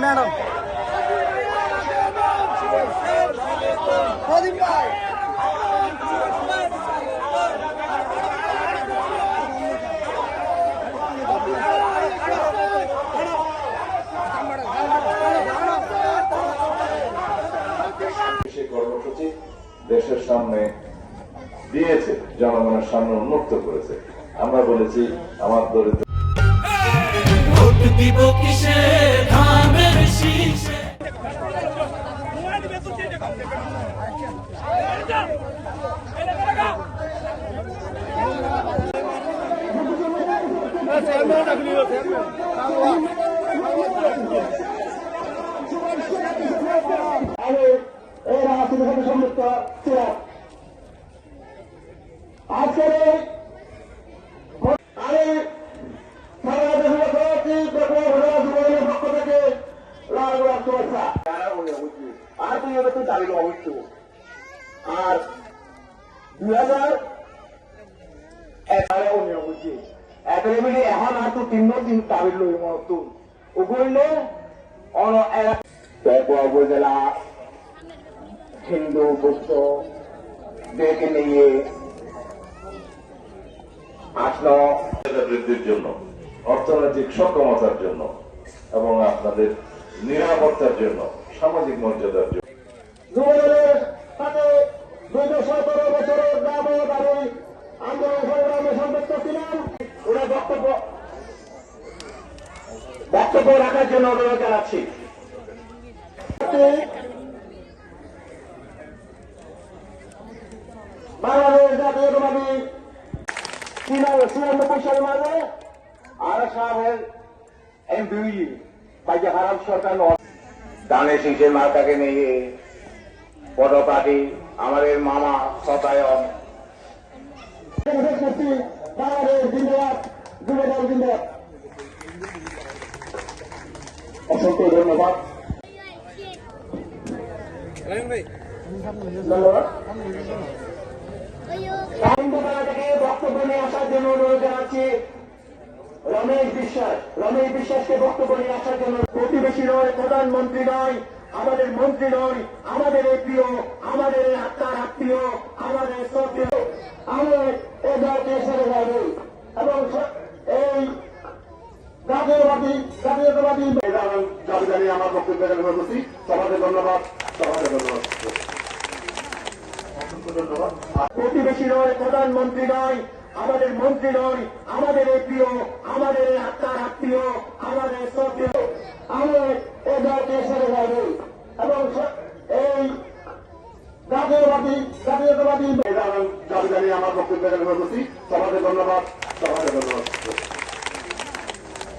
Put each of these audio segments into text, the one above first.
Madam কর্মসূচি দেশের সামনে দিয়েছে, জনগণের সামনে উন্মুক্ত করেছে। আমরা বলেছি আমার দরিদ্র দিব কিসে ধানের শীষে আজকের আর তুই তো দাঁড়িল অবশ্য আর 2011 বুঝছি একাডেমি এখন আর তো তিন দাঁড়িল মতো ওগুলো উপজেলা হিন্দু বৌদ্ধ দেখে নিয়ে আসলো বৃদ্ধির জন্য, অর্থনৈতিক সক্ষমতার জন্য এবং আপনাদের নিরাপত্তার জন্য, সামাজিক মর্যাদার জন্য। যুবদলের সাথে 217 বছরের দাবি আন্দোলন সংগ্রামে সম্পৃক্ত ছিলেন। ওরা বক্তব্য রাখার জন্য অনুরোধ জানাচ্ছি। বাংলাদেশ জাতীয়তাবাদী 96 সালের মাঝে আরা সাহেবের এমপি বাইকে হারাম সরকার দানে শীষের মার্কাকে নিয়ে বড় পার্টি আমাদের মামা শতায়ন বাংলাদেশ জিন্দাবাদ, যুবদল জিন্দাবাদ। অসংখ্য ধন্যবাদ। থেকে বক্তব্য নিয়ে আসার জন্য অনুরোধ জানাচ্ছি রমেশ বিশ্বাসকে বক্তব্য নিয়ে আসার জন্য। প্রতিবেশী নয়, প্রধানমন্ত্রী নয়, আমাদের মন্ত্রী নয়, আমাদের প্রিয়, আমাদের আত্মার আত্মীয়, আমাদের শ্রদ্ধেয়, আমাদের এ দলকে ছেড়ে যাবে এবং এই জাতীয়তাবাদী দাবি জানিয়ে আমার বক্তব্য করছি। সবাইকে ধন্যবাদ, সবাইকে ধন্যবাদ। প্রতিবেশী নয়, প্রধানমন্ত্রী নয়, আমাদের মন্ত্রী নয়, আমাদের প্রিয়, আমাদের আত্মার আত্মীয়, আমাদের শ্রদ্ধেয়, আমাদের এ দলকে ছেড়ে যাবে এবং এই জাতীয়তাবাদী দাবি জানিয়ে আমার বক্তব্য করছি। সবাইকে ধন্যবাদ, সবাইকে ধন্যবাদ,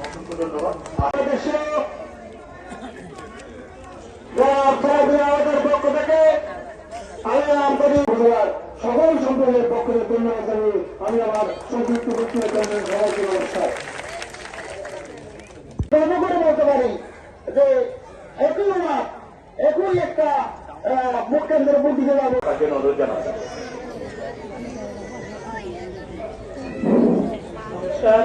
অসংখ্য ধন্যবাদ। আমাদের পক্ষ থেকে সকল সম্প্রদায়ের পক্ষ থেকে ধন্যবাদ জানিয়ে আমি আমার সংযুক্ত বক্তব্য সবাইকে নমস্কার। গর্ব করে বলতে পারি যে একই একটা ভোট কেন্দ্রের ভোট দিতে যাবো। তাকে অনুরোধ জানাচ্ছি। স্যার